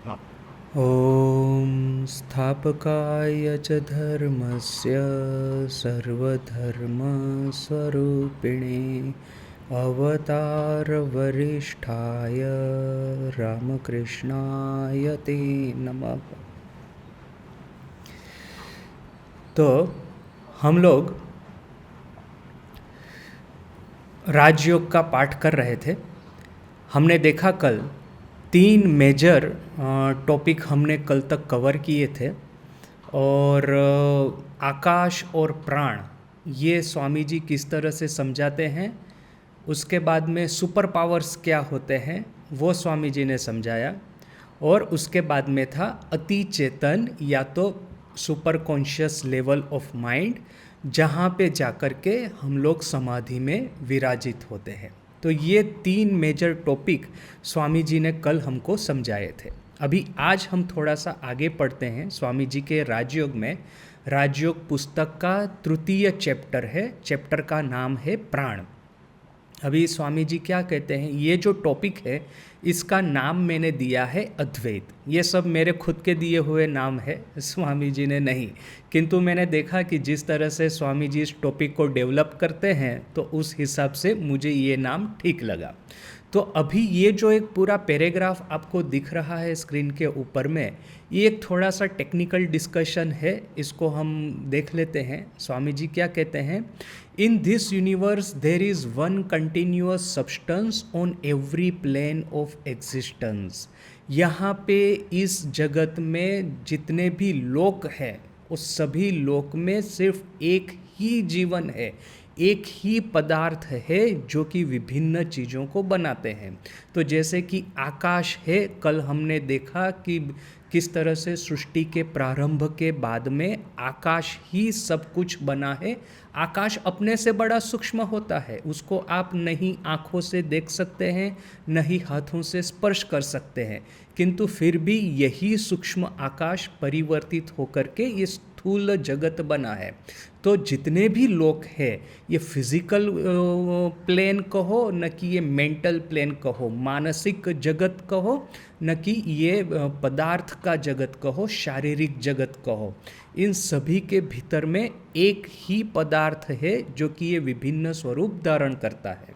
ॐ स्थापकाय च धर्मस्य सर्वधर्मस्वरूपिणे अवतारवरिष्ठाय रामकृष्णाय ते नमः। तो हम लोग राजयोग का पाठ कर रहे थे। हमने देखा कल 3 मेजर टॉपिक हमने कल तक कवर किए थे और आकाश और प्राण ये स्वामी जी किस तरह से समझाते हैं, उसके बाद में सुपर पावर्स क्या होते हैं वो स्वामी जी ने समझाया, और उसके बाद में था अति चेतन या तो super conscious level of mind, जहाँ पे जाकर के हम लोग समाधि में विराजित होते हैं। तो ये 3 मेजर टॉपिक स्वामी जी ने कल हमको समझाए थे। अभी आज हम थोड़ा सा आगे पढ़ते हैं स्वामी जी के राजयोग में। राजयोग पुस्तक का तृतीय चैप्टर है, चैप्टर का नाम है प्राण। अभी स्वामी जी क्या कहते हैं, ये जो टॉपिक है इसका नाम मैंने दिया है अद्वैत। ये सब मेरे खुद के दिए हुए नाम है, स्वामी जी ने नहीं, किंतु मैंने देखा कि जिस तरह से स्वामी जी इस टॉपिक को डेवलप करते हैं तो उस हिसाब से मुझे ये नाम ठीक लगा। तो अभी ये जो एक पूरा पैराग्राफ आपको दिख रहा है स्क्रीन के ऊपर में, ये एक थोड़ा सा टेक्निकल डिस्कशन है, इसको हम देख लेते हैं। स्वामी जी क्या कहते हैं, in this universe there is one continuous substance on every plane of existence. यहाँ पे इस जगत में जितने भी लोक हैं उस सभी लोक में सिर्फ एक ही जीवन है, एक ही पदार्थ है जो कि विभिन्न चीज़ों को बनाते हैं। तो जैसे कि आकाश है, कल हमने देखा कि किस तरह से सृष्टि के प्रारंभ के बाद में आकाश ही सब कुछ बना है। आकाश अपने से बड़ा सूक्ष्म होता है, उसको आप नहीं आँखों से देख सकते हैं, नहीं हाथों से स्पर्श कर सकते हैं, किंतु फिर भी यही सूक्ष्म आकाश परिवर्तित होकर के ये स्थूल जगत बना है। तो जितने भी लोक हैं, ये फिजिकल प्लेन कहो न कि ये मेंटल प्लेन कहो, मानसिक जगत कहो न कि ये पदार्थ का जगत कहो, शारीरिक जगत कहो, इन सभी के भीतर में एक ही पदार्थ है जो कि ये विभिन्न स्वरूप धारण करता है।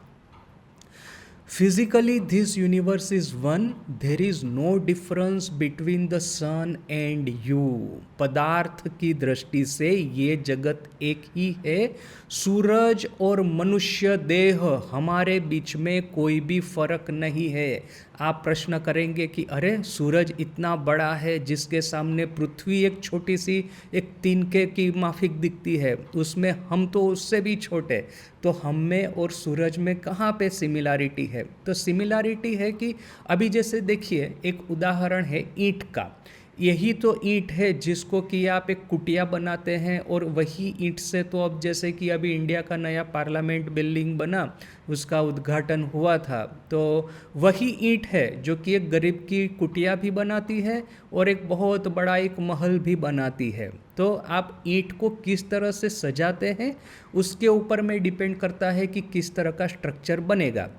Physically, this universe is one. There is no difference between the sun and you. पदार्थ की दृष्टि से ये जगत एक ही है। सूरज और मनुष्य देह हमारे बीच में कोई भी फर्क नहीं है। आप प्रश्न करेंगे कि अरे सूरज इतना बड़ा है जिसके सामने पृथ्वी एक छोटी सी एक तिनके की माफिक दिखती है, उसमें हम तो उससे भी छोटे, तो हम में और सूरज में कहाँ पे सिमिलैरिटी है? तो सिमिलैरिटी है कि अभी जैसे देखिए एक उदाहरण है ईंट का। यही तो ईंट है जिसको कि आप एक कुटिया बनाते हैं, और वही ईंट से तो अब जैसे कि अभी इंडिया का नया पार्लियामेंट बिल्डिंग बना, उसका उद्घाटन हुआ था, तो वही ईंट है जो कि एक गरीब की कुटिया भी बनाती है और एक बहुत बड़ा एक महल भी बनाती है। तो आप ईंट को किस तरह से सजाते हैं उसके ऊपर में डिपेंड करता है कि किस तरह का स्ट्रक्चर बनेगा,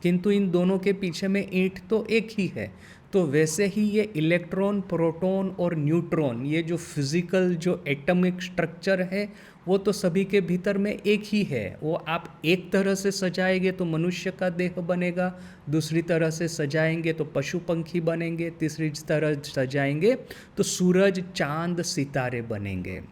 किंतु इन दोनों के पीछे में ईंट तो एक ही है। तो वैसे ही ये इलेक्ट्रॉन, प्रोटॉन और न्यूट्रॉन, ये जो फिजिकल जो एटॉमिक स्ट्रक्चर है वो तो सभी के भीतर में एक ही है। वो आप एक तरह से सजाएंगे तो मनुष्य का देह बनेगा, दूसरी तरह से सजाएंगे तो पशु पंखी बनेंगे, तीसरी तरह सजाएंगे तो सूरज, चांद, सितारे बनेंगे।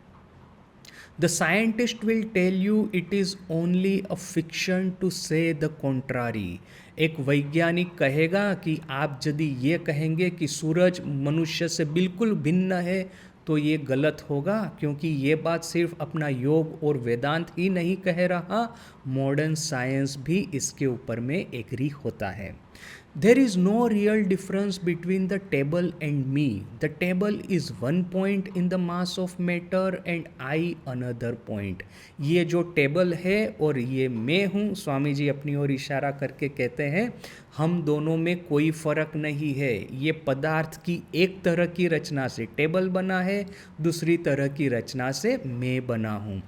The scientist will tell you it is only a fiction to say the contrary. एक वैज्ञानिक कहेगा कि आप यदि ये कहेंगे कि सूरज मनुष्य से बिल्कुल भिन्न है तो ये गलत होगा, क्योंकि ये बात सिर्फ अपना योग और वेदांत ही नहीं कह रहा, मॉडर्न साइंस भी इसके ऊपर में एग्री होता है। There is no real difference between the table and me. The table is one point in the mass of matter and I another point. ये जो टेबल है और ये मैं हूँ, स्वामी जी अपनी ओर इशारा करके कहते हैं, हम दोनों में कोई फर्क नहीं है। ये पदार्थ की एक तरह की रचना से टेबल बना है, दूसरी तरह की रचना से मैं बना हूँ।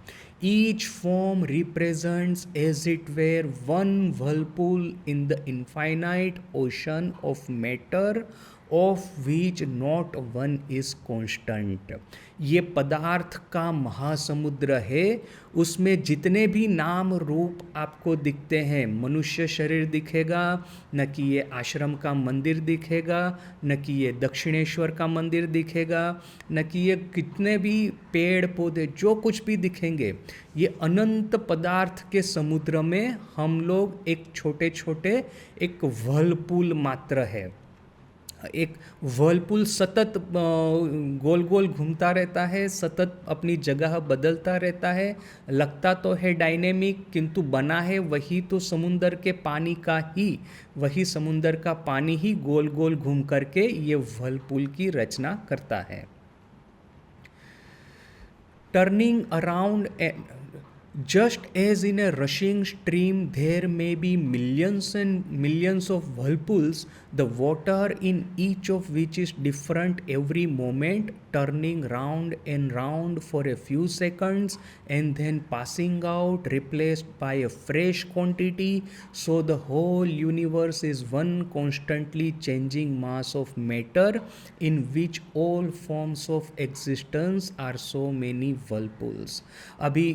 Each form represents as it were one whirlpool in the infinite ocean of matter of which not one is constant. ये पदार्थ का महासमुद्र है, उसमें जितने भी नाम रूप आपको दिखते हैं, मनुष्य शरीर दिखेगा, न कि ये आश्रम का मंदिर दिखेगा, न कि ये दक्षिणेश्वर का मंदिर दिखेगा, न कि ये कितने भी पेड़ पौधे जो कुछ भी दिखेंगे, ये अनंत पदार्थ के समुद्र में हम लोग एक छोटे छोटे एक व्हर्लपूल मात्र है। एक व्हर्लपूल सतत गोल गोल घूमता रहता है, सतत अपनी जगह बदलता रहता है, लगता तो है डायनेमिक, किंतु बना है वही तो समुंदर के पानी का ही, वही समुंदर का पानी ही गोल गोल घूम करके ये व्हर्लपूल की रचना करता है। Turning around, just as in a rushing stream there may be millions and millions of whirlpools, the water in each of which is different every moment, turning round and round for a few seconds and then passing out, replaced by a fresh quantity. So the whole universe is one constantly changing mass of matter in which all forms of existence are so many whirlpools. अभी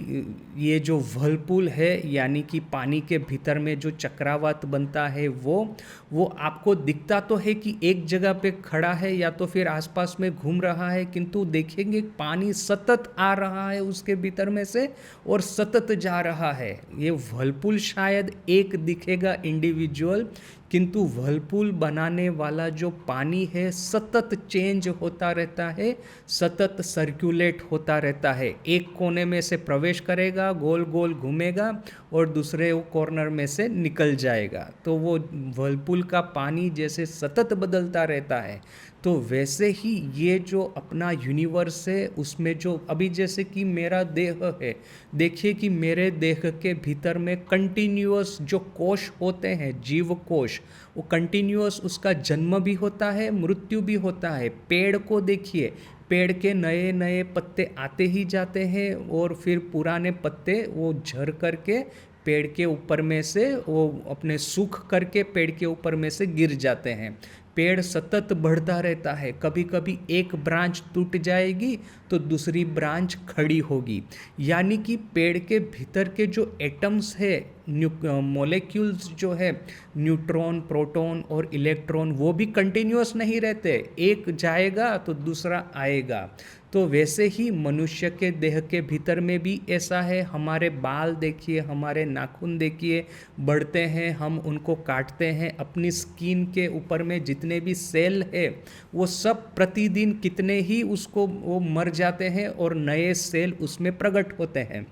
ये जो Whirlpool है यानी कि पानी के भीतर में जो चक्रावात बनता है वो आपको दिखता तो है कि एक जगह पे खड़ा है या तो फिर आसपास में घूम रहा है, किंतु देखेंगे पानी सतत आ रहा है उसके भीतर में से और सतत जा रहा है। ये व्हर्लपूल शायद एक दिखेगा इंडिविजुअल, किंतु व्हर्लपूल बनाने वाला जो पानी है सतत चेंज होता रहता है, सतत सर्कुलेट होता रहता है। एक कोने में से प्रवेश करेगा, गोल गोल घूमेगा और दूसरे कॉर्नर में से निकल जाएगा। तो वो व्हर्लपूल का पानी जैसे सतत बदलता रहता है, तो वैसे ही ये जो अपना यूनिवर्स है उसमें जो अभी जैसे कि मेरा देह है, देखिए कि मेरे देह के भीतर में कंटिन्यूअस जो कोश होते हैं, जीव कोश, वो कंटिन्यूअस उसका जन्म भी होता है, मृत्यु भी होता है। पेड़ को देखिए, पेड़ के नए नए पत्ते आते ही जाते हैं और फिर पुराने पत्ते वो झड़ करके पेड़ के ऊपर में से वो अपने सूख करके पेड़ के ऊपर में से गिर जाते हैं। पेड़ सतत बढ़ता रहता है, कभी कभी एक ब्रांच टूट जाएगी तो दूसरी ब्रांच खड़ी होगी। यानी कि पेड़ के भीतर के जो एटम्स है, मॉलिक्यूल्स जो है, न्यूट्रॉन, प्रोटॉन और इलेक्ट्रॉन, वो भी कंटिन्यूअस नहीं रहते, एक जाएगा तो दूसरा आएगा। तो वैसे ही मनुष्य के देह के भीतर में भी ऐसा है। हमारे बाल देखिए, हमारे नाखून देखिए, बढ़ते हैं, हम उनको काटते हैं, अपनी स्किन के ऊपर में जितने भी सेल है वो सब प्रतिदिन कितने ही उसको वो मर जाते हैं और नए सेल उसमें प्रकट होते हैं।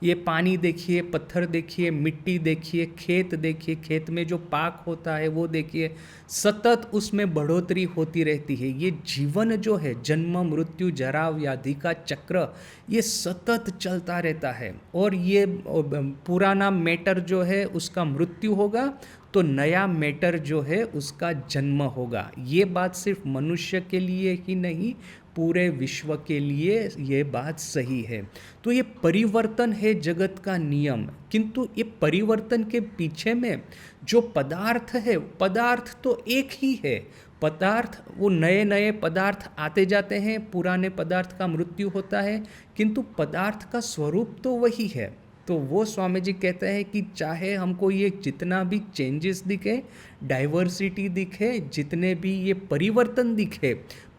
ये पानी देखिए, पत्थर देखिए, मिट्टी देखिए, खेत देखिए, खेत में जो पाक होता है वो देखिए, सतत उसमें बढ़ोतरी होती रहती है। ये जीवन जो है, जन्म मृत्यु जरा व्याधि का चक्र, ये सतत चलता रहता है। और ये पुराना मैटर जो है उसका मृत्यु होगा तो नया मैटर जो है उसका जन्म होगा। ये बात सिर्फ मनुष्य के लिए ही नहीं, पूरे विश्व के लिए ये बात सही है। तो ये परिवर्तन है जगत का नियम, किंतु ये परिवर्तन के पीछे में जो पदार्थ है, पदार्थ तो एक ही है। पदार्थ, वो नए नए पदार्थ आते जाते हैं, पुराने पदार्थ का मृत्यु होता है, किंतु पदार्थ का स्वरूप तो वही है। तो वो स्वामी जी कहते हैं कि चाहे हमको ये जितना भी चेंजेस दिखे, डाइवर्सिटी दिखे, जितने भी ये परिवर्तन दिखे,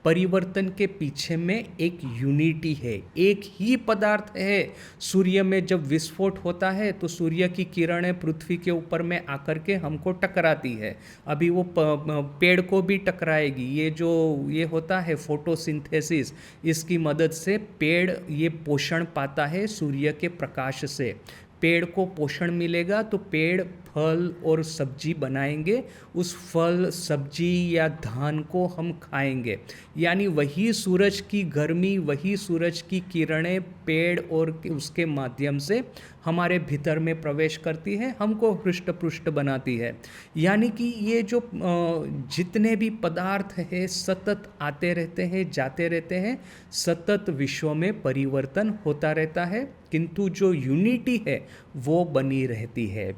परिवर्तन के पीछे में एक यूनिटी है, एक ही पदार्थ है। सूर्य में जब विस्फोट होता है तो सूर्य की किरणें पृथ्वी के ऊपर में आकर के हमको टकराती है। अभी वो पेड़ को भी टकराएगी। ये जो ये होता है फोटोसिंथेसिस, इसकी मदद से पेड़ ये पोषण पाता है सूर्य के प्रकाश से। पेड़ को पोषण मिलेगा तो पेड़ फल और सब्जी बनाएंगे, उस फल सब्जी या धान को हम खाएंगे। यानी वही सूरज की गर्मी, वही सूरज की किरणें पेड़ और उसके माध्यम से हमारे भीतर में प्रवेश करती है, हमको हृष्ट पुष्ट बनाती है। यानी कि ये जो जितने भी पदार्थ है सतत आते रहते हैं, जाते रहते हैं, सतत विश्व में परिवर्तन होता रहता है, किंतु जो यूनिटी है वो बनी रहती है।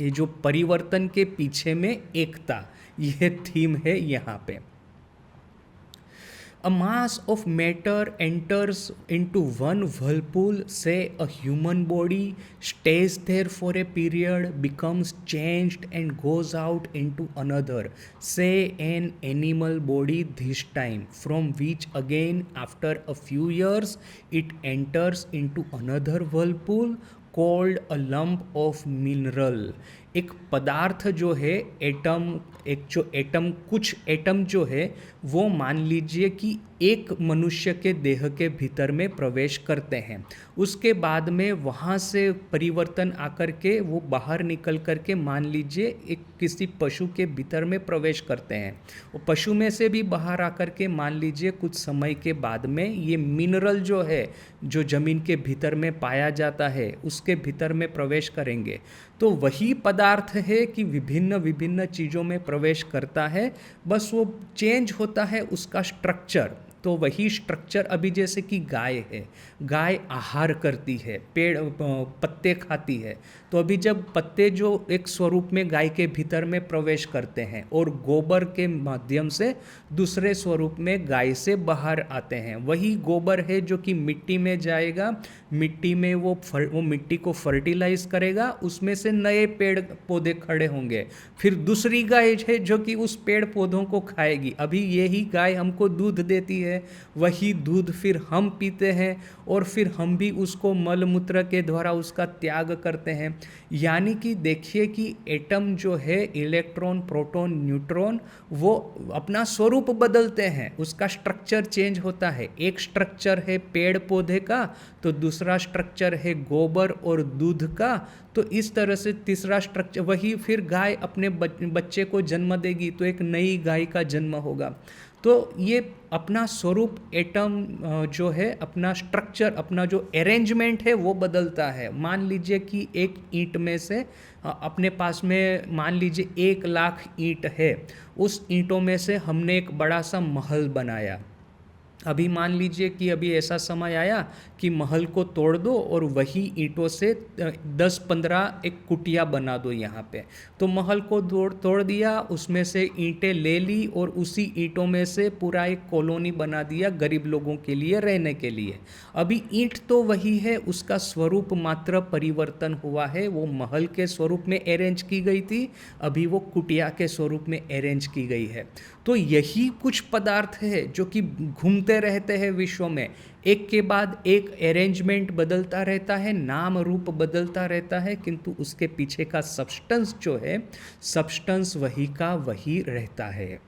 ये जो परिवर्तन के पीछे में एकता, ये थीम है यहाँ पे। A mass of matter enters into one whirlpool, say a human body, stays there for a period, becomes changed and goes out into another, say an animal body this time, from which again after a few years it enters into another whirlpool called a lump of mineral। एक पदार्थ जो है atom, एक जो atom, कुछ atom जो है वो मान लीजिए कि एक मनुष्य के देह के भीतर में प्रवेश करते हैं, उसके बाद में वहाँ से परिवर्तन आकर के वो बाहर निकल कर के मान लीजिए एक किसी पशु के भीतर में प्रवेश करते हैं, वो पशु में से भी बाहर आकर के मान लीजिए कुछ समय के बाद में ये मिनरल जो है जो ज़मीन के भीतर में पाया जाता है उसके भीतर में प्रवेश करेंगे। तो वही पदार्थ है कि विभिन्न विभिन्न चीज़ों में प्रवेश करता है, बस वो चेंज होता है उसका स्ट्रक्चर। तो वही स्ट्रक्चर अभी जैसे कि गाय है, गाय आहार करती है, पेड़ पत्ते खाती है, तो अभी जब पत्ते जो एक स्वरूप में गाय के भीतर में प्रवेश करते हैं और गोबर के माध्यम से दूसरे स्वरूप में गाय से बाहर आते हैं, वही गोबर है जो कि मिट्टी में जाएगा, मिट्टी में वो मिट्टी को फर्टिलाइज करेगा, उसमें से नए पेड़ पौधे खड़े होंगे, फिर दूसरी गाय है जो कि उस पेड़ पौधों को खाएगी। अभी यही गाय हमको दूध देती है, वही दूध फिर हम पीते हैं और फिर हम भी उसको मल मूत्र के द्वारा उसका त्याग करते हैं। यानी कि देखिए कि एटम जो है, इलेक्ट्रॉन प्रोटॉन न्यूट्रॉन, वो अपना स्वरूप बदलते हैं, उसका स्ट्रक्चर चेंज होता है। एक स्ट्रक्चर है पेड़ पौधे का, तो दूसरा स्ट्रक्चर है गोबर और दूध का, तो इस तरह से तीसरा स्ट्रक्चर, वही फिर गाय अपने बच्चे को जन्म देगी तो एक नई गाय का जन्म होगा। तो ये अपना स्वरूप एटम जो है, अपना स्ट्रक्चर, अपना जो अरेंजमेंट है वो बदलता है। मान लीजिए कि एक ईंट में से अपने पास में मान लीजिए 1,00,000 ईंट है, उस ईंटों में से हमने एक बड़ा सा महल बनाया। अभी मान लीजिए कि अभी ऐसा समय आया कि महल को तोड़ दो और वही ईंटों से 10-15 एक कुटिया बना दो यहाँ पे। तो महल को तोड़ दिया, उसमें से ईंटें ले ली और उसी ईंटों में से पूरा एक कॉलोनी बना दिया गरीब लोगों के लिए रहने के लिए। अभी ईंट तो वही है, उसका स्वरूप मात्र परिवर्तन हुआ है। वो महल के स्वरूप में अरेंज की गई थी, अभी वो कुटिया के स्वरूप में अरेंज की गई है। तो यही कुछ पदार्थ है जो कि घूमते रहते हैं विश्व में, एक के बाद एक अरेंजमेंट बदलता रहता है, नाम रूप बदलता रहता है, किंतु उसके पीछे का सब्सटेंस जो है, सब्सटेंस वही का वही रहता है।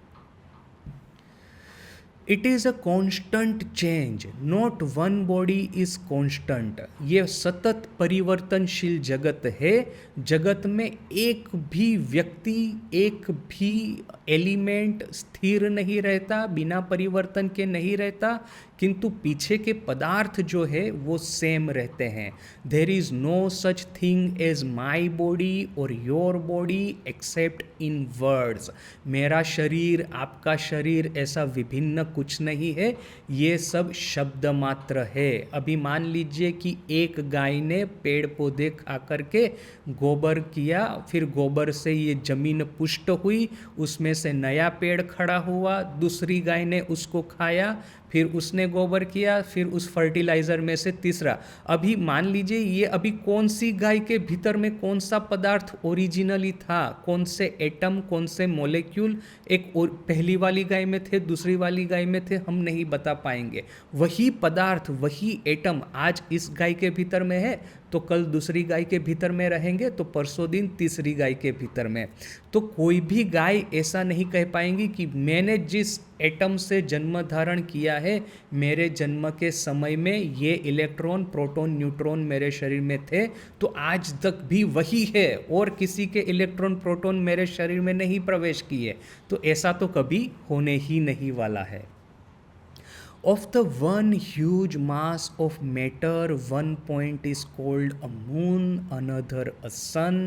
It is a constant change, not one body is constant. ये सतत परिवर्तनशील जगत है। जगत में एक भी व्यक्ति, एक भी एलिमेंट स्थिर नहीं रहता, बिना परिवर्तन के नहीं रहता, किंतु पीछे के पदार्थ जो है वो सेम रहते हैं। There is no such thing as my body और your body except in words. मेरा शरीर, आपका शरीर, ऐसा विभिन्न कुछ नहीं है, ये सब शब्द मात्र है। अभी मान लीजिए कि एक गाय ने पेड़ पौधे खा करके गोबर किया, फिर गोबर से ये जमीन पुष्ट हुई, उसमें से नया पेड़ खड़ा हुआ, दूसरी गाय ने उसको खाया, फिर उसने गोबर किया, फिर उस फर्टिलाइज़र में से तीसरा। अभी मान लीजिए ये अभी कौन सी गाय के भीतर में कौन सा पदार्थ ओरिजिनली था, कौन से एटम, कौन से मॉलिक्यूल एक और पहली वाली गाय में थे, दूसरी वाली गाय में थे, हम नहीं बता पाएंगे। वही पदार्थ, वही एटम आज इस गाय के भीतर में है तो कल दूसरी गाय के भीतर में रहेंगे, तो परसों दिन तीसरी गाय के भीतर में। तो कोई भी गाय ऐसा नहीं कह पाएंगी कि मैंने जिस एटम से जन्म धारण किया है, मेरे जन्म के समय में ये इलेक्ट्रॉन प्रोटॉन न्यूट्रॉन मेरे शरीर में थे, तो आज तक भी वही है और किसी के इलेक्ट्रॉन प्रोटॉन मेरे शरीर में नहीं प्रवेश किए। तो ऐसा तो कभी होने ही नहीं वाला है। Of the one huge mass of matter, one point is called a moon, another a sun,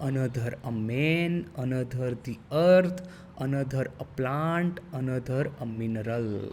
another a man, another the earth, another a plant, another a mineral.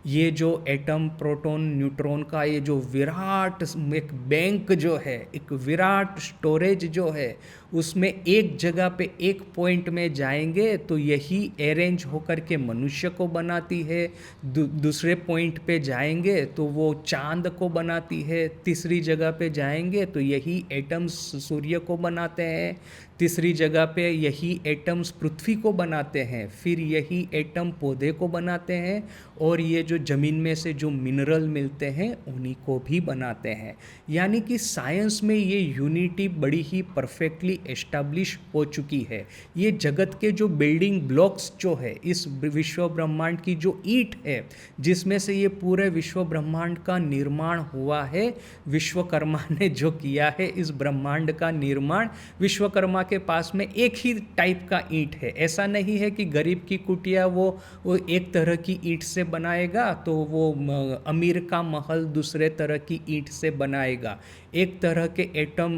ये जो एटम, प्रोटॉन, न्यूट्रॉन का ये जो विराट एक bank जो है, एक Virat storage जो है, उसमें एक जगह पे एक पॉइंट में जाएंगे तो यही अरेंज होकर के मनुष्य को बनाती है। दूसरे पॉइंट पे जाएंगे तो वो चांद को बनाती है। तीसरी जगह पे जाएंगे तो यही एटम्स सूर्य को बनाते हैं। तीसरी जगह पे यही एटम्स पृथ्वी को बनाते हैं। फिर यही एटम पौधे को बनाते हैं, और ये जो ज़मीन में से जो मिनरल मिलते हैं उन्हीं को भी बनाते हैं। यानी कि साइंस में ये यूनिटी बड़ी ही परफेक्टली एस्टैब्लिश हो चुकी है। ये जगत के जो बिल्डिंग ब्लॉक्स जो है, इस विश्व ब्रह्मांड की जो ईंट है जिसमें से ये पूरे विश्व ब्रह्मांड का निर्माण हुआ है, विश्वकर्मा ने जो किया है इस ब्रह्मांड का निर्माण, विश्वकर्मा के पास में एक ही टाइप का ईंट है। ऐसा नहीं है कि गरीब की कुटिया वो एक तरह की ईंट से बनाएगा तो वो अमीर का महल दूसरे तरह की ईंट से बनाएगा। एक तरह के एटम,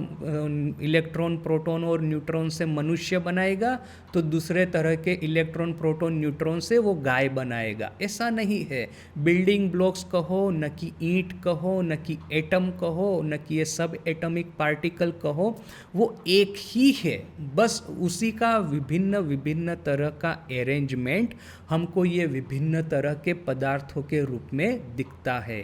इलेक्ट्रॉन, प्रोटॉन और न्यूट्रॉन से मनुष्य बनाएगा तो दूसरे तरह के इलेक्ट्रॉन, प्रोटॉन, न्यूट्रॉन से वो गाय बनाएगा। ऐसा नहीं है। बिल्डिंग ब्लॉक्स कहो, न कि ईंट कहो, न कि एटम कहो, न कि ये सब एटॉमिक पार्टिकल कहो, वो एक ही है। बस उसी का विभिन्न विभिन्न तरह का अरेंजमेंट हमको ये विभिन्न तरह के पदार्थों के रूप में दिखता है।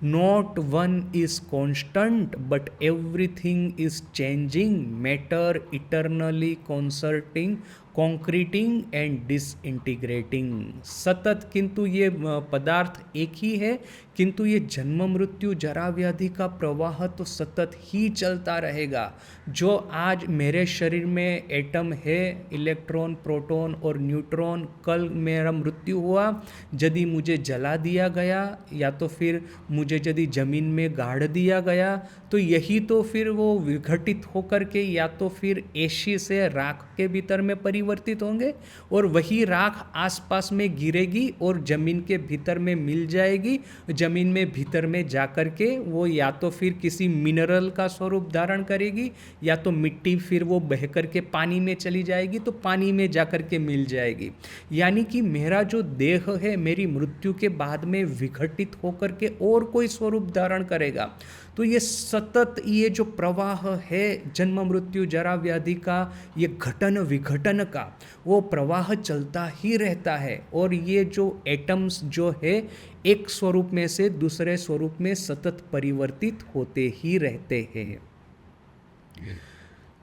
Not one is constant but everything is changing, matter eternally concerting, concreting and disintegrating. सतत, किंतु ये पदार्थ एक ही है, किंतु ये जन्म मृत्यु जरा व्याधि का प्रवाह तो सतत ही चलता रहेगा। जो आज मेरे शरीर में एटम है, इलेक्ट्रॉन, प्रोटॉन और न्यूट्रॉन, कल मेरा मृत्यु हुआ, यदि मुझे जला दिया गया या तो फिर मुझे यदि जमीन में गाड़ दिया गया, तो यही तो फिर वो विघटित होकर के या तो फिर एशी से राख के भीतर में परिवर्तित होंगे, और वही राख आसपास में गिरेगी और जमीन के भीतर में मिल जाएगी। जमीन में भीतर में जाकर के वो या तो फिर किसी मिनरल का स्वरूप धारण करेगी, या तो मिट्टी फिर वो बह करके पानी में चली जाएगी तो पानी में जाकर के मिल जाएगी। यानी कि मेरा जो देह है मेरी मृत्यु के बाद में विघटित होकर के और कोई स्वरूप धारण करेगा। तो ये सतत ये जो प्रवाह है जन्म मृत्यु जरा व्याधि का, ये घटन विघटन का, वो प्रवाह चलता ही रहता है। और ये जो एटम्स जो है एक स्वरूप में से दूसरे स्वरूप में सतत परिवर्तित होते ही रहते हैं।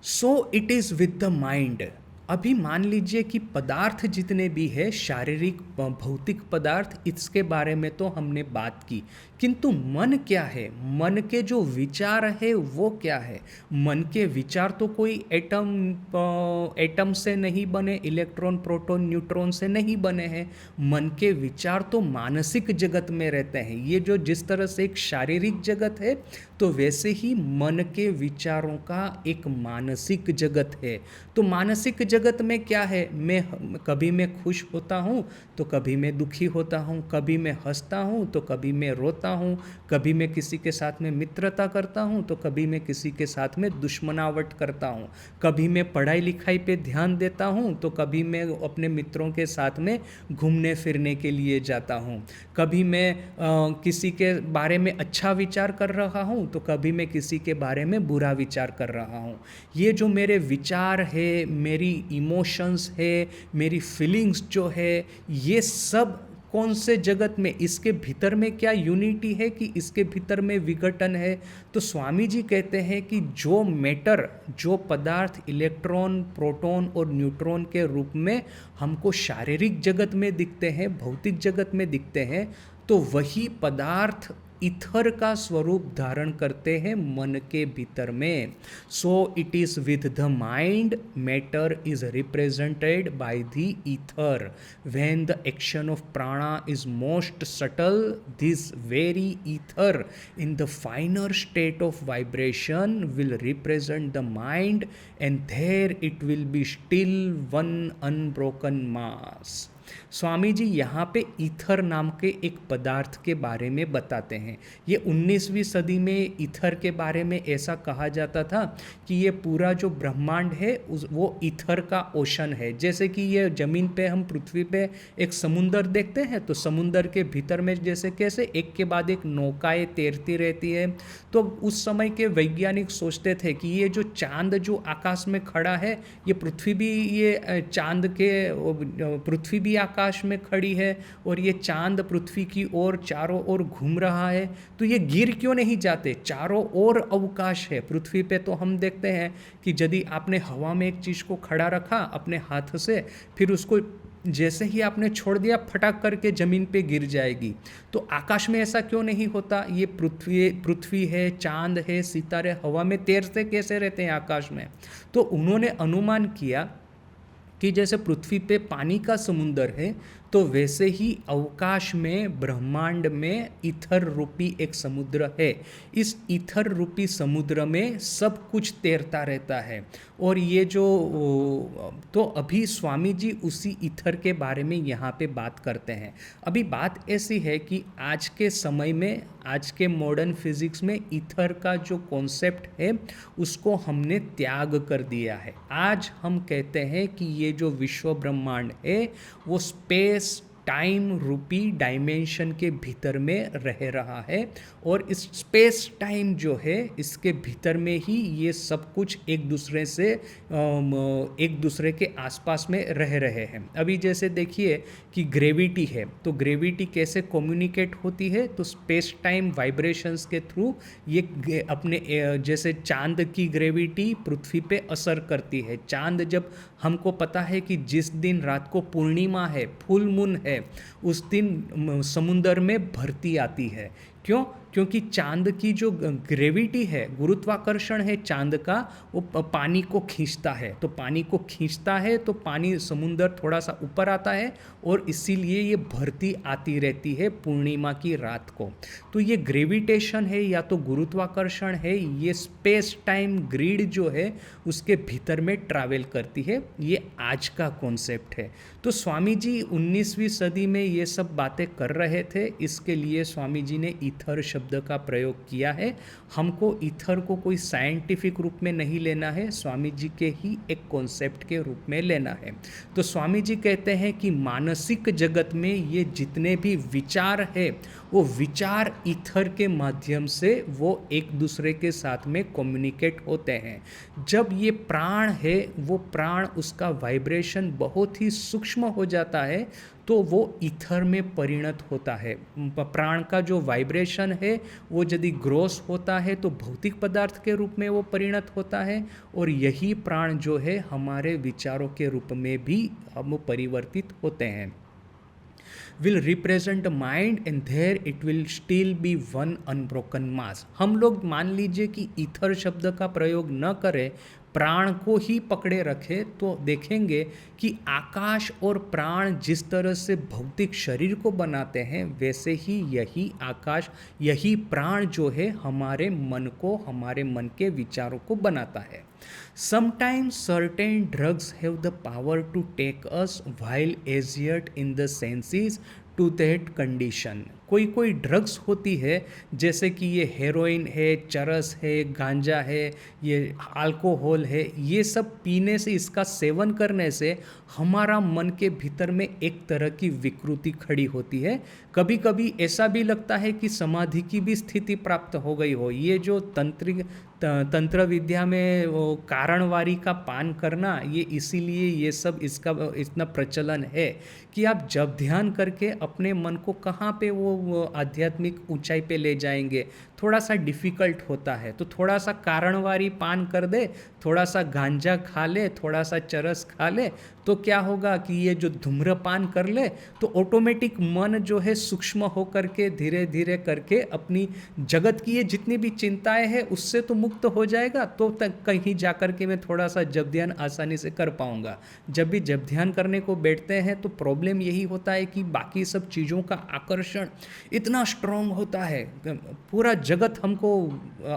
So it is with the mind. अभी मान लीजिए कि पदार्थ जितने भी है, शारीरिक भौतिक पदार्थ, इसके बारे में तो हमने बात की, किंतु मन क्या है, मन के जो विचार है वो क्या है। मन के विचार तो कोई एटम से नहीं बने, इलेक्ट्रॉन, प्रोटॉन, न्यूट्रॉन से नहीं बने हैं। मन के विचार तो मानसिक जगत में रहते हैं। ये जो जिस तरह से एक शारीरिक जगत है, तो वैसे ही मन के विचारों का एक मानसिक जगत है। तो मानसिक जगत में क्या है, कभी मैं खुश होता हूँ तो कभी मैं दुखी होता हूँ, कभी मैं हंसता हूँ तो कभी मैं रोता हूँ, कभी मैं किसी के साथ में मित्रता करता हूँ तो कभी मैं किसी के साथ में दुश्मनावट करता हूँ, कभी मैं पढ़ाई लिखाई पे ध्यान देता हूँ तो कभी मैं अपने मित्रों के साथ में घूमने फिरने के लिए जाता हूँ, कभी मैं किसी के बारे में अच्छा विचार कर रहा हूँ तो कभी मैं किसी के बारे में बुरा विचार कर रहा हूँ। ये जो मेरे विचार है, मेरी इमोशंस है, मेरी फीलिंग्स जो है, ये सब कौन से जगत में, इसके भीतर में क्या यूनिटी है कि इसके भीतर में विघटन है। तो स्वामी जी कहते हैं कि जो मैटर, जो पदार्थ इलेक्ट्रॉन, प्रोटॉन और न्यूट्रॉन के रूप में हमको शारीरिक जगत में दिखते हैं, भौतिक जगत में दिखते हैं, तो वही पदार्थ ईथर का स्वरूप धारण करते हैं मन के भीतर में। So it is with the mind, matter is represented by the ether. When the action of prana is most subtle, this very ether in the finer state of vibration will represent the mind, and there it will be still one unbroken mass. Swami ji यहाँ पे ether नाम के एक पदार्थ के बारे में बताते हैं। ये 19वीं सदी में ईथर के बारे में ऐसा कहा जाता था कि ये पूरा जो ब्रह्मांड है वो ईथर का ओशन है। जैसे कि ये ज़मीन पे हम पृथ्वी पे एक समुंदर देखते हैं, तो समुंदर के भीतर में जैसे कैसे एक के बाद एक नौकाएं तैरती रहती है, तो उस समय के वैज्ञानिक सोचते थे कि ये जो चांद जो आकाश में खड़ा है, ये पृथ्वी भी, ये चांद के पृथ्वी भी आकाश में खड़ी है और ये चांद पृथ्वी की ओर चारों ओर घूम रहा है, तो ये गिर क्यों नहीं जाते? चारों ओर अवकाश है। पृथ्वी पे तो हम देखते हैं कि यदि आपने हवा में एक चीज़ को खड़ा रखा अपने हाथ से, फिर उसको जैसे ही आपने छोड़ दिया फटाक करके ज़मीन पे गिर जाएगी। तो आकाश में ऐसा क्यों नहीं होता? ये पृथ्वी है, चांद है, सितारे हवा में तैरते कैसे रहते हैं आकाश में? तो उन्होंने अनुमान किया कि जैसे पृथ्वी पे पानी का समुंदर है, तो वैसे ही अवकाश में ब्रह्मांड में ईथर रूपी एक समुद्र है। इस ईथर रूपी समुद्र में सब कुछ तैरता रहता है। और ये जो तो अभी स्वामी जी उसी ईथर के बारे में यहाँ पे बात करते हैं। अभी बात ऐसी है कि आज के समय में, आज के मॉडर्न फिजिक्स में ईथर का जो कॉन्सेप्ट है उसको हमने त्याग कर दिया है। आज हम कहते हैं कि ये जो विश्व ब्रह्मांड है वो स्पेस टाइम रूपी डायमेंशन के भीतर में रह रहा है, और इस स्पेस टाइम जो है इसके भीतर में ही ये सब कुछ एक दूसरे के आसपास में रह रहे हैं। अभी जैसे देखिए कि ग्रेविटी है, तो ग्रेविटी कैसे कम्युनिकेट होती है? तो स्पेस टाइम वाइब्रेशंस के थ्रू ये अपने जैसे चांद की ग्रेविटी पृथ्वी पे असर करती है। चांद जब, हमको पता है कि जिस दिन रात को पूर्णिमा है, फुल मून है, उस दिन समुंदर में भरती आती है। क्यों? क्योंकि चांद की जो ग्रेविटी है, गुरुत्वाकर्षण है चांद का, वो पानी को खींचता है। तो पानी को खींचता है तो पानी समुंदर थोड़ा सा ऊपर आता है, और इसीलिए ये भरती आती रहती है पूर्णिमा की रात को। तो ये ग्रेविटेशन है या तो गुरुत्वाकर्षण है, ये स्पेस टाइम ग्रिड जो है उसके भीतर में ट्रैवल करती है। ये आज का कॉन्सेप्ट है। तो स्वामी जी 19वीं सदी में ये सब बातें कर रहे थे, इसके लिए स्वामी जी ने ईथर शब्द का प्रयोग किया है। हमको ईथर को कोई साइंटिफिक रूप में नहीं लेना है, स्वामी जी के ही एक कॉन्सेप्ट के रूप में लेना है। तो स्वामी जी कहते हैं कि मानसिक जगत में ये जितने भी विचार है, वो विचार ईथर के माध्यम से वो एक दूसरे के साथ में कम्युनिकेट होते हैं। जब ये प्राण है, वो प्राण, उसका वाइब्रेशन बहुत ही सूक्ष्म हो जाता है, तो वो ईथर में परिणत होता है। प्राण का जो वाइब्रेशन है वो यदि ग्रॉस होता है तो भौतिक पदार्थ के रूप में वो परिणत होता है, और यही प्राण जो है हमारे विचारों के रूप में भी हम परिवर्तित होते हैं। will represent mind and there it will still be one unbroken mass। हम लोग मान लीजिए कि ईथर शब्द का प्रयोग न करें, प्राण को ही पकड़े रखे, तो देखेंगे कि आकाश और प्राण जिस तरह से भौतिक शरीर को बनाते हैं, वैसे ही यही आकाश, यही प्राण जो है हमारे मन को, हमारे मन के विचारों को बनाता है। Sometimes certain drugs have the power to take us while as yet in the senses to that condition। कोई ड्रग्स होती है, जैसे कि ये हेरोइन है, चरस है, गांजा है, ये अल्कोहल है, ये सब पीने से, इसका सेवन करने से हमारा मन के भीतर में एक तरह की विकृति खड़ी होती है। कभी कभी ऐसा भी लगता है कि समाधि की भी स्थिति प्राप्त हो गई हो। ये जो तंत्र विद्या में वो कारणवारी का पान करना, ये इसीलिए ये सब इसका इतना प्रचलन है कि आप जब ध्यान करके अपने मन को कहाँ पे वो आध्यात्मिक ऊंचाई पे ले जाएंगे, थोड़ा सा डिफ़िकल्ट होता है। तो थोड़ा सा कारणवारी पान कर दे, थोड़ा सा गांजा खा ले, थोड़ा सा चरस खा ले, तो क्या होगा कि ये जो धूम्रपान कर ले तो ऑटोमेटिक मन जो है सूक्ष्म होकर के धीरे धीरे करके अपनी जगत की ये जितनी भी चिंताएं हैं उससे तो मुक्त हो जाएगा तो तक कहीं जा कर के मैं थोड़ा सा जप ध्यान आसानी से कर पाऊंगा। जब भी जप ध्यान करने को बैठते हैं तो प्रॉब्लम यही होता है कि बाकी सब चीज़ों का आकर्षण इतना स्ट्रांग होता है, पूरा जगत हमको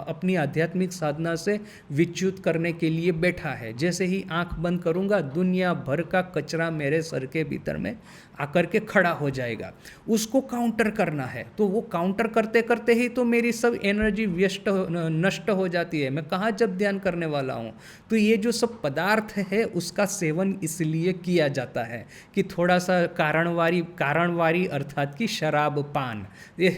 अपनी आध्यात्मिक साधना से विच्युत करने के लिए बैठा है। जैसे ही आंख बंद करूंगा दुनिया भर का कचरा मेरे सर के भीतर में आकर के खड़ा हो जाएगा। उसको काउंटर करना है, तो वो काउंटर करते करते ही तो मेरी सब एनर्जी व्यस्त नष्ट हो जाती है। मैं कहाँ जब ध्यान करने वाला हूँ। तो ये जो सब पदार्थ है उसका सेवन इसलिए किया जाता है कि थोड़ा सा कारणवारी अर्थात कि शराब पान, ये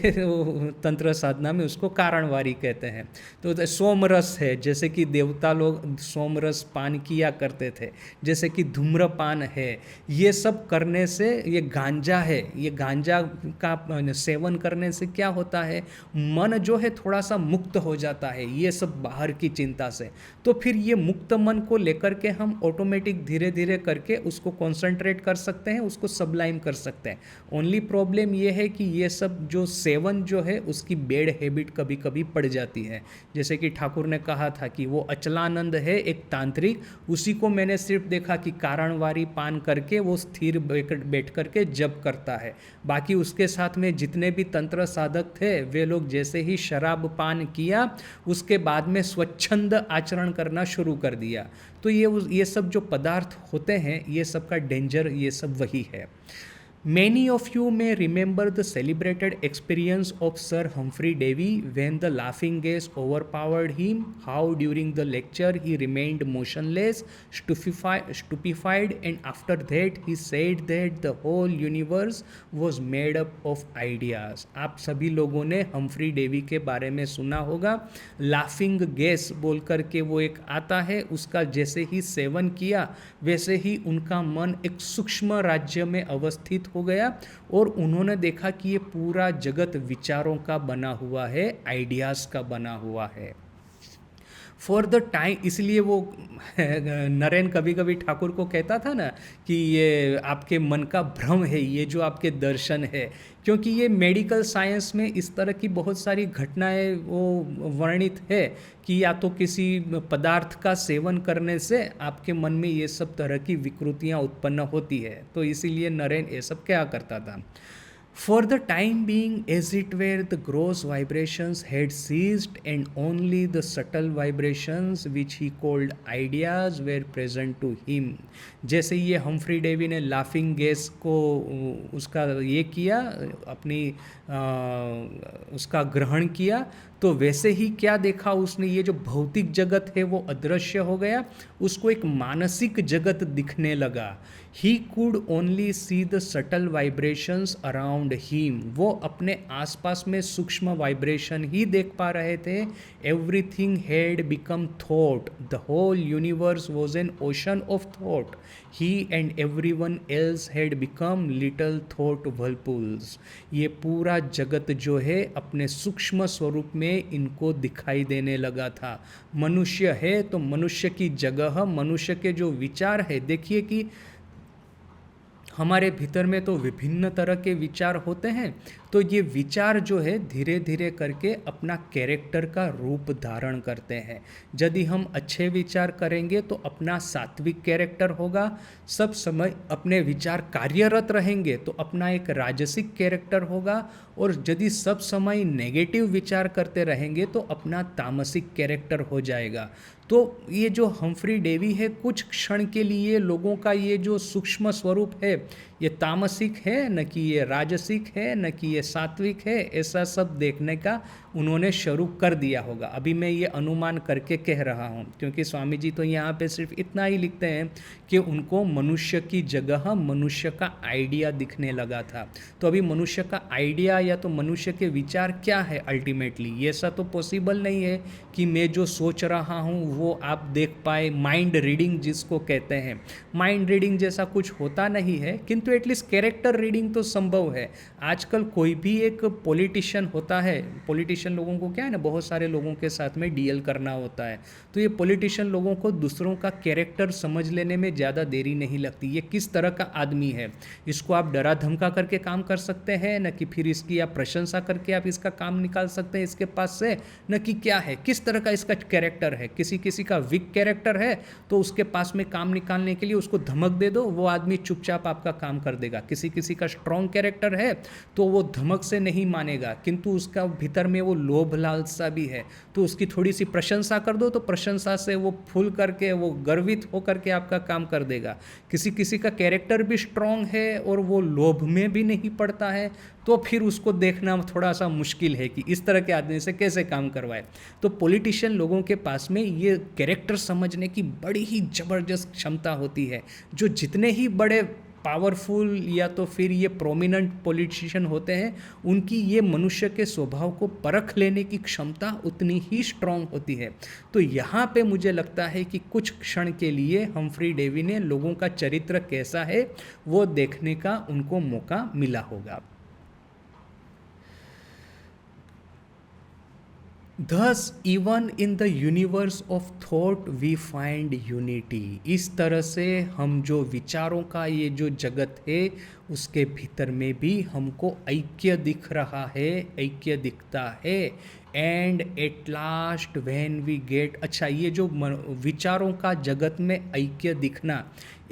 तंत्र साधना में उसको कारणवारी कहते हैं। तो सोमरस है, जैसे कि देवता लोग सोमरस पान किया करते थे, जैसे कि धूम्रपान है। ये सब करने से, ये गांजा है, ये गांजा का सेवन करने से क्या होता है, मन जो है थोड़ा सा मुक्त हो जाता है ये सब बाहर की चिंता से। तो फिर ये मुक्त मन को लेकर के हम ऑटोमेटिक धीरे धीरे करके उसको कॉन्सेंट्रेट कर सकते हैं, उसको सबलाइम कर सकते हैं। ओनली प्रॉब्लम ये है कि ये सब जो सेवन जो है उसकी बैड हैबिट कभी कभी पड़ जाती है। जैसे कि ठाकुर ने कहा था कि वो अचलानंद है एक तांत्रिक, उसी को मैंने सिर्फ देखा कि कारणवारी पान करके वो स्थिर बैठ करके जप करता है। बाकी उसके साथ में जितने भी तंत्र साधक थे वे लोग जैसे ही शराब पान किया उसके बाद में स्वच्छंद आचरण करना शुरू कर दिया। तो ये सब जो पदार्थ होते हैं ये सब का डेंजर ये सब वही है। Many of you may remember the celebrated experience of Sir Humphrey Davy when the laughing gas overpowered him, how during the lecture he remained motionless, stupefied, and after that he said that the whole universe was made up of ideas. आप सभी लोगों ने Humphry Davy के बारे में सुना होगा। Laughing gas बोल करके वो एक आता है, उसका जैसे ही सेवन किया वैसे ही उनका मन एक सूक्ष्म राज्य में अवस्थित हो गया और उन्होंने देखा कि ये पूरा जगत विचारों का बना हुआ है, आइडियाज़ का बना हुआ है। फॉर द टाइम, इसलिए वो नरेन कभी कभी ठाकुर को कहता था ना कि ये आपके मन का भ्रम है, ये जो आपके दर्शन है, क्योंकि ये मेडिकल साइंस में इस तरह की बहुत सारी घटनाएं वो वर्णित है कि या तो किसी पदार्थ का सेवन करने से आपके मन में ये सब तरह की विकृतियां उत्पन्न होती है। तो इसीलिए नरेन ये सब क्या करता था। For the time being, as it were, the gross vibrations had ceased and only the subtle vibrations which he called ideas were present to him. जैसे ये हम्फ्री डेवी ने लाफिंग गैस को उसका ये किया, अपनी उसका ग्रहण किया, तो वैसे ही क्या देखा उसने, ये जो भौतिक जगत है वो अदृश्य हो गया, उसको एक मानसिक जगत दिखने लगा। He could only see the subtle vibrations around him. वो अपने आसपास में सूक्ष्म वाइब्रेशन ही देख पा रहे थे। Everything had become thought. The whole universe was an ocean of thought. He and everyone else had become little thought whirlpools. ये पूरा जगत जो है अपने सूक्ष्म स्वरूप में इनको दिखाई देने लगा था। मनुष्य है तो मनुष्य की जगह, मनुष्य के जो विचार है, देखिए कि हमारे भीतर में तो विभिन्न तरह के विचार होते हैं, तो ये विचार जो है धीरे धीरे करके अपना कैरेक्टर का रूप धारण करते हैं। यदि हम अच्छे विचार करेंगे तो अपना सात्विक कैरेक्टर होगा, सब समय अपने विचार कार्यरत रहेंगे तो अपना एक राजसिक कैरेक्टर होगा, और यदि सब समय नेगेटिव विचार करते रहेंगे तो अपना तामसिक कैरेक्टर हो जाएगा। तो ये जो हम्फ्री डेवी है, कुछ क्षण के लिए लोगों का ये जो सूक्ष्म स्वरूप है, ये तामसिक है न कि ये राजसिक है न कि ये सात्विक है, ऐसा सब देखने का उन्होंने शुरू कर दिया होगा। अभी मैं ये अनुमान करके कह रहा हूँ क्योंकि स्वामी जी तो यहाँ पे सिर्फ इतना ही लिखते हैं कि उनको मनुष्य की जगह मनुष्य का आइडिया दिखने लगा था। तो अभी मनुष्य का आइडिया या तो मनुष्य के विचार क्या है अल्टीमेटली, ये ऐसा तो पॉसिबल नहीं है कि मैं जो सोच रहा हूँ वो आप देख पाए। माइंड रीडिंग जिसको कहते हैं, माइंड रीडिंग जैसा कुछ होता नहीं है, किंतु एटलीस्ट कैरेक्टर रीडिंग तो संभव है। आजकल कोई भी एक पॉलिटिशियन होता है, पॉलिटिशियन लोगों को क्या है ना, बहुत सारे लोगों के साथ में डील करना होता है, तो ये पॉलिटिशियन लोगों को दूसरों का कैरेक्टर समझ लेने में ज़्यादा देरी नहीं लगती। ये किस तरह का आदमी है, इसको आप डरा धमका करके काम कर सकते हैं, न कि फिर इसकी आप प्रशंसा करके आप इसका काम निकाल सकते हैं इसके पास से, न कि क्या है, किस तरह का इसका कैरेक्टर है। किसी किसी का वीक कैरेक्टर है तो उसके पास में काम निकालने के लिए उसको धमक दे दो, वो आदमी चुपचाप आपका काम कर देगा। किसी किसी का स्ट्रॉन्ग कैरेक्टर है तो वो धमक से नहीं मानेगा, किंतु उसका भीतर में वो लोभ लालसा भी है, तो उसकी थोड़ी सी प्रशंसा कर दो तो प्रशंसा से वो फूल करके, वो गर्वित होकर के आपका काम कर देगा। किसी किसी का कैरेक्टर भी स्ट्रॉन्ग है और वो लोभ में भी नहीं पड़ता है, तो फिर उसको देखना थोड़ा सा मुश्किल है कि इस तरह के आदमी से कैसे काम करवाए। तो पॉलिटिशियन लोगों के पास में ये कैरेक्टर समझने की बड़ी ही ज़बरदस्त क्षमता होती है। जो जितने ही बड़े पावरफुल या तो फिर ये प्रोमिनेंट पॉलिटिशियन होते हैं, उनकी ये मनुष्य के स्वभाव को परख लेने की क्षमता उतनी ही स्ट्रांग होती है। तो यहाँ पे मुझे लगता है कि कुछ क्षण के लिए हम्फ्री डेवी ने लोगों का चरित्र कैसा है वो देखने का उनको मौका मिला होगा। Thus, even in the universe of thought we find unity। इस तरह से हम जो विचारों का ये जो जगत है उसके भीतर में भी हमको ऐक्य दिख रहा है, ऐक्य दिखता है। And at last when we get, अच्छा ये जो विचारों का जगत में ऐक्य दिखना,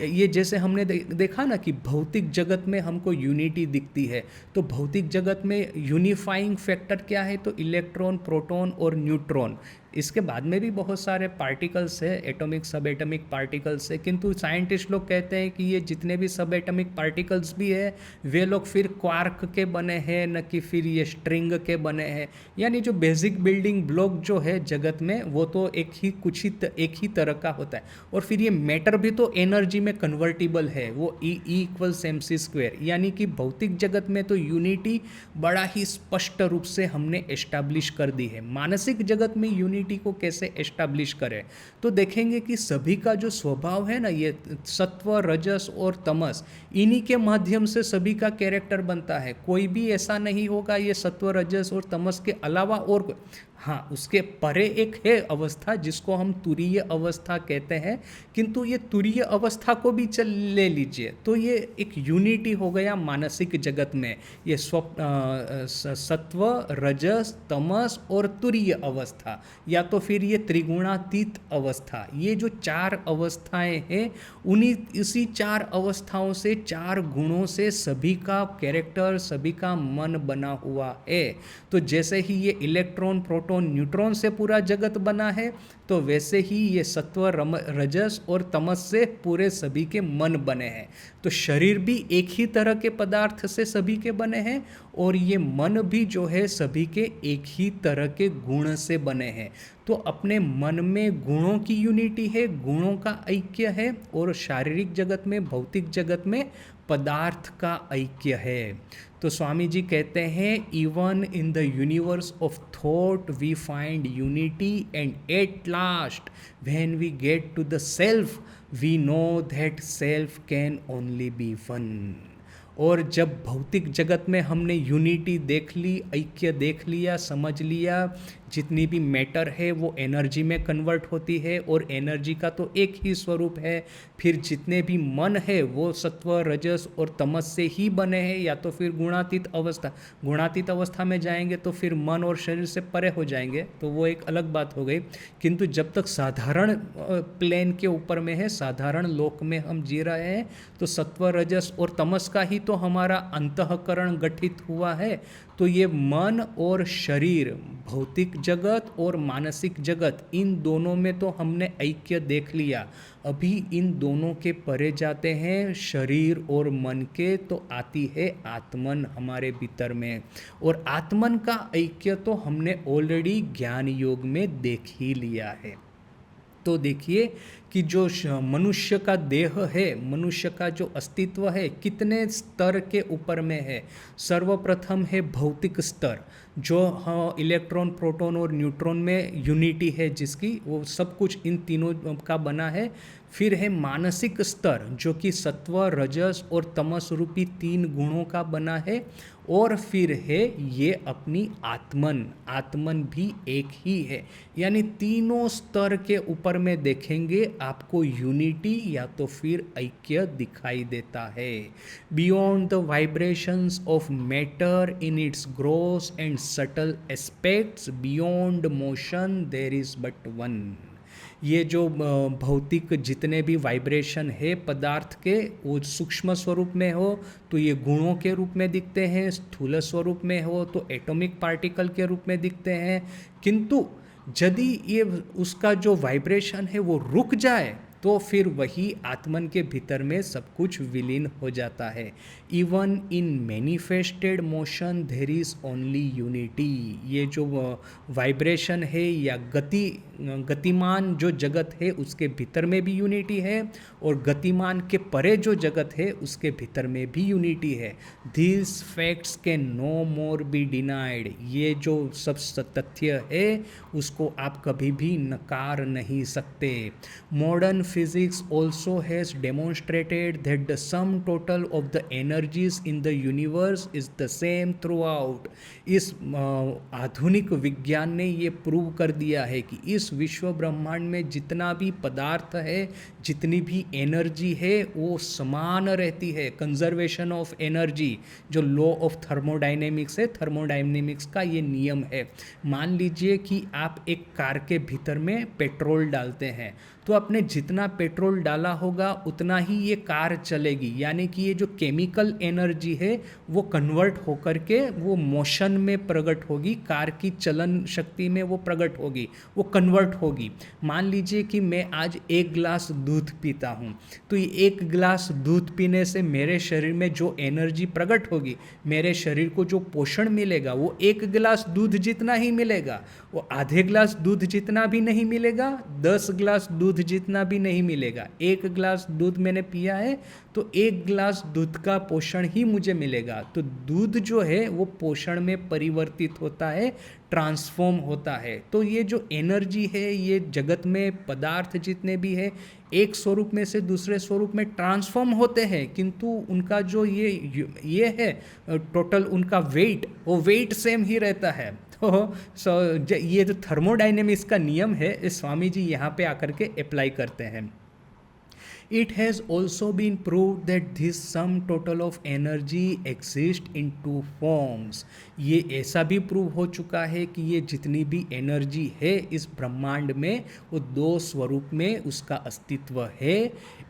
ये जैसे हमने देखा ना कि भौतिक जगत में हमको यूनिटी दिखती है, तो भौतिक जगत में यूनिफाइंग फैक्टर क्या है, तो इलेक्ट्रॉन, प्रोटॉन और न्यूट्रॉन। इसके बाद में भी बहुत सारे पार्टिकल्स है, एटॉमिक, सब एटॉमिक पार्टिकल्स है, किंतु साइंटिस्ट लोग कहते हैं कि ये जितने भी सब एटॉमिक पार्टिकल्स भी है वे लोग फिर क्वार्क के बने हैं, न कि फिर ये स्ट्रिंग के बने हैं। यानी जो बेसिक बिल्डिंग ब्लॉक जो है जगत में वो तो एक ही तरह का होता है। और फिर ये मैटर भी तो एनर्जी में कन्वर्टिबल है, वो E=mc²। यानी कि भौतिक जगत में तो यूनिटी बड़ा ही स्पष्ट रूप से हमने एस्टैब्लिश कर दी है। मानसिक जगत में यूनिटी को कैसे एस्टैब्लिश करें, तो देखेंगे कि सभी का जो स्वभाव है ना, ये सत्व, रजस और तमस, इन्हीं के माध्यम से सभी का कैरेक्टर बनता है। कोई भी ऐसा नहीं होगा ये सत्व, रजस और तमस के अलावा और हाँ, उसके परे एक है अवस्था जिसको हम तुरीय अवस्था कहते हैं, किंतु ये तुरीय अवस्था को भी ले लीजिए तो ये एक यूनिटी हो गया मानसिक जगत में। ये सत्व, रजस, तमस और तुरीय अवस्था, या तो फिर ये त्रिगुणातीत अवस्था, ये जो चार अवस्थाएं हैं इसी चार अवस्थाओं से, चार गुणों से सभी का कैरेक्टर, सभी का मन बना हुआ है। तो जैसे ही ये इलेक्ट्रॉन, प्रोटॉन, न्यूट्रॉन से पूरा जगत बना है, तो वैसे ही ये सत्व, रजस और तमस से पूरे सभी के मन बने हैं। तो शरीर भी एक ही तरह के पदार्थ से सभी के बने हैं, और ये मन भी जो है सभी के एक ही तरह के गुण से बने हैं। तो अपने मन में गुणों की यूनिटी है, गुणों का ऐक्य है, और शारीरिक जगत में, भौतिक जगत में पदार्थ का ऐक्य है। तो स्वामी जी कहते हैं, even in the universe of thought we find unity, and at last when we get to the self we know that self can only be one. और जब भौतिक जगत में हमने यूनिटी देख ली, ऐक्य देख लिया, समझ लिया, जितनी भी मैटर है वो एनर्जी में कन्वर्ट होती है, और एनर्जी का तो एक ही स्वरूप है। फिर जितने भी मन है वो सत्व, रजस और तमस से ही बने हैं, या तो फिर गुणातीत अवस्था में जाएंगे तो फिर मन और शरीर से परे हो जाएंगे, तो वो एक अलग बात हो गई। किंतु जब तक साधारण प्लेन के ऊपर में है, साधारण लोक में हम जी रहे हैं, तो सत्व, रजस और तमस का ही तो हमारा अंतःकरण गठित हुआ है। तो ये मन और शरीर, भौतिक जगत और मानसिक जगत, इन दोनों में तो हमने ऐक्य देख लिया। अभी इन दोनों के परे जाते हैं शरीर और मन के, तो आती है आत्मन हमारे भीतर में, और आत्मन का ऐक्य तो हमने ऑलरेडी ज्ञान योग में देख ही लिया है। तो देखिए कि जो मनुष्य का देह है, मनुष्य का जो अस्तित्व है, कितने स्तर के ऊपर में है। सर्वप्रथम है भौतिक स्तर, जो इलेक्ट्रॉन, प्रोटॉन और न्यूट्रॉन में यूनिटी है जिसकी, वो सब कुछ इन तीनों का बना है। फिर है मानसिक स्तर जो कि सत्व, रजस और तमस रूपी 3 गुणों का बना है। और फिर है ये अपनी आत्मन भी एक ही है। यानी तीनों स्तर के ऊपर में देखेंगे आपको यूनिटी या तो फिर ऐक्य दिखाई देता है। Beyond the vibrations of matter in its gross and subtle aspects, beyond motion there is but one. ये जो भौतिक जितने भी वाइब्रेशन है पदार्थ के, वो सूक्ष्म स्वरूप में हो तो ये गुणों के रूप में दिखते हैं, स्थूल स्वरूप में हो तो एटॉमिक पार्टिकल के रूप में दिखते हैं। किंतु यदि ये उसका जो वाइब्रेशन है वो रुक जाए तो फिर वही आत्मन के भीतर में सब कुछ विलीन हो जाता है। Even in manifested motion there is only unity. ये जो वाइब्रेशन है या गतिमान जो जगत है उसके भीतर में भी यूनिटी है, और गतिमान के परे जो जगत है उसके भीतर में भी यूनिटी है। This facts can no more be denied. ये जो सब तथ्य है उसको आप कभी भी नकार नहीं सकते। Modern physics also has demonstrated that the sum total of the energies in the universe is the same throughout। इस आधुनिक विज्ञान ने ये प्रूव कर दिया है कि इस विश्व ब्रह्मांड में जितना भी पदार्थ है, जितनी भी एनर्जी है वो समान रहती है। कंजर्वेशन ऑफ एनर्जी जो लॉ ऑफ थर्मोडायनेमिक्स है, थर्मोडायनेमिक्स का ये नियम है। मान लीजिए कि आप एक कार के भीतर में पेट्रोल डालते हैं तो आपने जितना पेट्रोल डाला होगा उतना ही ये कार चलेगी। यानी कि ये जो केमिकल एनर्जी है वो कन्वर्ट होकर के वो मोशन में प्रकट होगी, कार की चलन शक्ति में वो प्रकट होगी, वो कन्वर्ट होगी। मान लीजिए कि मैं आज 1 गिलास दूध पीता हूँ तो ये 1 गिलास दूध पीने से मेरे शरीर में जो एनर्जी प्रकट होगी, मेरे शरीर को जो पोषण मिलेगा वो 1 गिलास दूध जितना ही मिलेगा। वो आधे गिलास दूध जितना भी नहीं मिलेगा, 10 गिलास दूध जितना भी नहीं मिलेगा। 1 गिलास दूध मैंने पिया है तो 1 गिलास दूध का पोषण ही मुझे मिलेगा। तो दूध जो है वो पोषण में परिवर्तित होता है, ट्रांसफॉर्म होता है। तो ये जो एनर्जी है ये जगत में पदार्थ जितने भी है एक स्वरूप में से दूसरे स्वरूप में ट्रांसफॉर्म होते हैं, किंतु उनका जो ये है टोटल उनका वेट, वो वेट सेम ही रहता है। तो ये जो थर्मोडायनेमिक्स का नियम है स्वामी जी यहाँ पे आकर के अप्लाई करते हैं। It has also been proved that this sum total of energy exists in 2 forms। ये ऐसा भी प्रूव हो चुका है कि ये जितनी भी एनर्जी है इस ब्रह्मांड में वो 2 स्वरूप में उसका अस्तित्व है।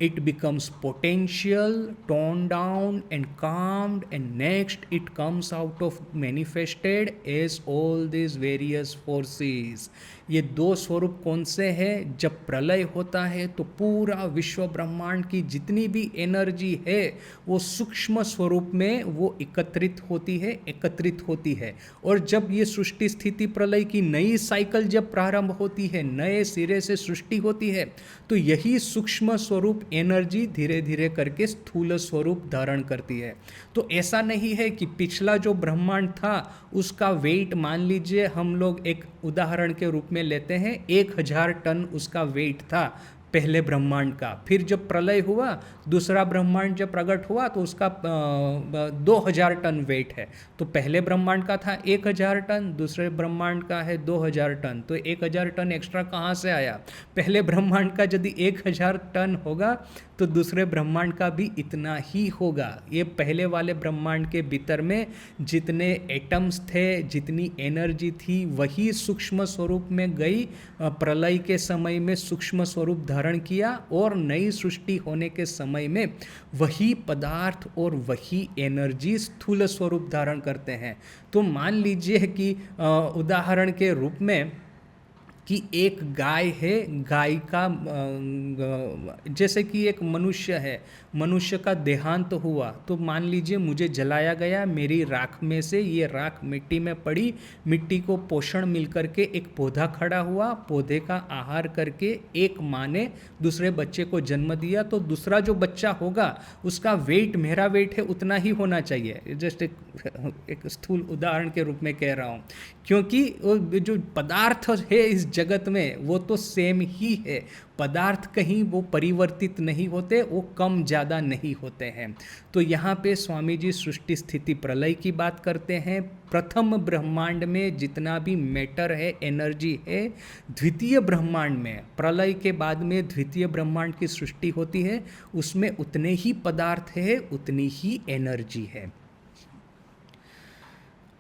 It becomes potential, toned down and calmed, and next it comes out of manifested as all these various forces। ये 2 स्वरूप कौन से हैं? जब प्रलय होता है तो पूरा विश्व ब्रह्मांड की जितनी भी एनर्जी है वो सूक्ष्म स्वरूप में वो एकत्रित होती है। और जब ये सृष्टि स्थिति प्रलय की नई साइकिल जब प्रारंभ होती है, नए सिरे से सृष्टि होती है, तो यही सूक्ष्म स्वरूप एनर्जी धीरे धीरे करके स्थूल स्वरूप धारण करती है। तो ऐसा नहीं है कि पिछला जो ब्रह्मांड था उसका वेट, मान लीजिए हम लोग एक उदाहरण के रूप में लेते हैं, 1000 टन उसका वेट था पहले ब्रह्मांड का। फिर जब प्रलय हुआ, दूसरा ब्रह्मांड जब प्रकट हुआ तो उसका 2000 टन वेट है। तो पहले ब्रह्मांड का था 1000 टन, दूसरे ब्रह्मांड का है 2000 टन। तो 1000 टन एक्स्ट्रा कहाँ से आया? पहले ब्रह्मांड का यदि 1000 टन होगा तो दूसरे ब्रह्मांड का भी इतना ही होगा। ये पहले वाले ब्रह्मांड के भीतर में जितने एटम्स थे, जितनी एनर्जी थी, वही सूक्ष्म स्वरूप में गई, प्रलय के समय में सूक्ष्म स्वरूप धारण किया, और नई सृष्टि होने के समय में वही पदार्थ और वही एनर्जी स्थूल स्वरूप धारण करते हैं। तो मान लीजिए कि उदाहरण के रूप में कि एक गाय है, गाय का जैसे कि एक मनुष्य है, मनुष्य का देहांत हुआ तो मान लीजिए मुझे जलाया गया, मेरी राख में से ये राख मिट्टी में पड़ी, मिट्टी को पोषण मिल करके एक पौधा खड़ा हुआ, पौधे का आहार करके एक माँ ने दूसरे बच्चे को जन्म दिया। तो दूसरा जो बच्चा होगा उसका वेट, मेरा वेट है उतना ही होना चाहिए। जस्ट एक स्थूल उदाहरण के रूप में कह रहा हूँ, क्योंकि जो पदार्थ है इस जगत में वो तो सेम ही है। पदार्थ कहीं वो परिवर्तित नहीं होते, वो कम ज़्यादा नहीं होते हैं। तो यहाँ पे स्वामी जी सृष्टि स्थिति प्रलय की बात करते हैं। प्रथम ब्रह्मांड में जितना भी मैटर है, एनर्जी है, द्वितीय ब्रह्मांड में प्रलय के बाद में द्वितीय ब्रह्मांड की सृष्टि होती है, उसमें उतने ही पदार्थ है, उतनी ही एनर्जी है।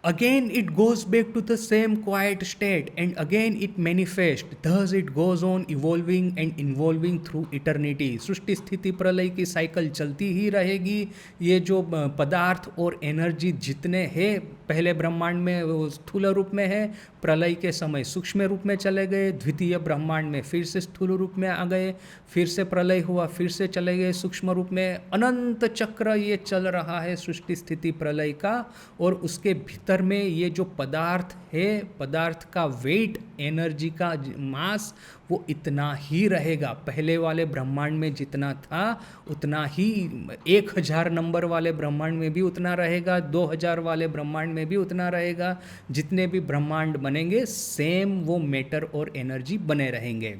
Again it goes back to the same quiet state and again it manifests. Thus it goes on evolving and involving through eternity. सृष्टि स्थिति प्रलय की साइकिल चलती ही रहेगी। ये जो पदार्थ और एनर्जी जितने हैं, पहले ब्रह्मांड में वो स्थूल रूप में है, प्रलय के समय सूक्ष्म रूप में चले गए, द्वितीय ब्रह्मांड में फिर से स्थूल रूप में आ गए, फिर से प्रलय हुआ, फिर से चले गए सूक्ष्म रूप में। अनंत चक्र ये चल रहा है सृष्टि स्थिति प्रलय का। और उसके भीतर में ये जो पदार्थ है, पदार्थ का वेट, एनर्जी का मास, वो इतना ही रहेगा। पहले वाले ब्रह्मांड में जितना था उतना ही 1000 नंबर वाले ब्रह्मांड में भी उतना रहेगा, 2000 वाले ब्रह्मांड में भी उतना रहेगा। जितने भी ब्रह्मांड बनेंगे सेम वो मैटर और एनर्जी बने रहेंगे।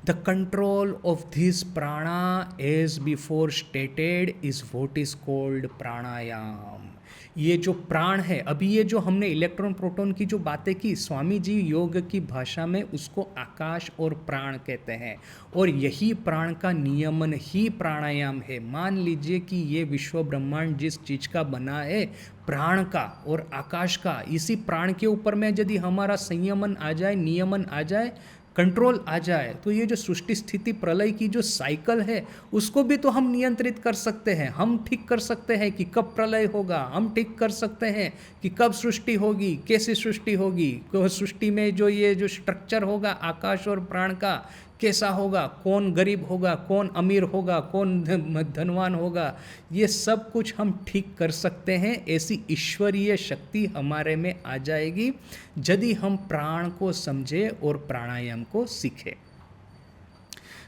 The control of this prana as before stated is what is called pranayama. ये जो प्राण है, अभी ये जो हमने इलेक्ट्रॉन प्रोटॉन की जो बातें की, स्वामी जी योग की भाषा में उसको आकाश और प्राण कहते हैं। और यही प्राण का नियमन ही प्राणायाम है। मान लीजिए कि ये विश्व ब्रह्मांड जिस चीज़ का बना है, प्राण का और आकाश का, इसी प्राण के ऊपर में यदि हमारा संयमन आ जाए, नियमन आ जाए, कंट्रोल आ जाए, तो ये जो सृष्टि स्थिति प्रलय की जो साइकिल है उसको भी तो हम नियंत्रित कर सकते हैं। हम ठीक कर सकते हैं कि कब प्रलय होगा, हम ठीक कर सकते हैं कि कब सृष्टि होगी, कैसी सृष्टि होगी, सृष्टि में जो ये जो स्ट्रक्चर होगा आकाश और प्राण का कैसा होगा, कौन गरीब होगा, कौन अमीर होगा, कौन धनवान होगा, ये सब कुछ हम ठीक कर सकते हैं। ऐसी ईश्वरीय शक्ति हमारे में आ जाएगी यदि हम प्राण को समझे और प्राणायाम को सीखें।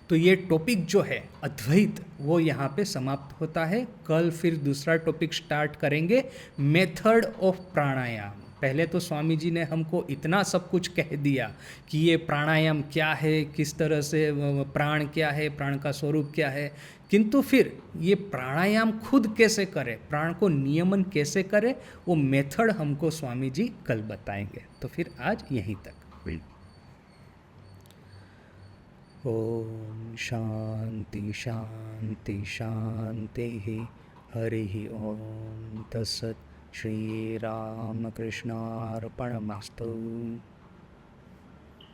तो ये टॉपिक जो है अद्वैत, वो यहाँ पे समाप्त होता है। कल फिर दूसरा टॉपिक स्टार्ट करेंगे, मेथड ऑफ प्राणायाम। पहले तो स्वामी जी ने हमको इतना सब कुछ कह दिया कि ये प्राणायाम क्या है, किस तरह से प्राण क्या है, प्राण का स्वरूप क्या है, किंतु फिर ये प्राणायाम खुद कैसे करे, प्राण को नियमन कैसे करे, वो मेथड हमको स्वामी जी कल बताएंगे। तो फिर आज यहीं तक। ओम शांति शांति शांति। हरि ओम तत्सत्। श्री राम कृष्णार्पणमस्तु।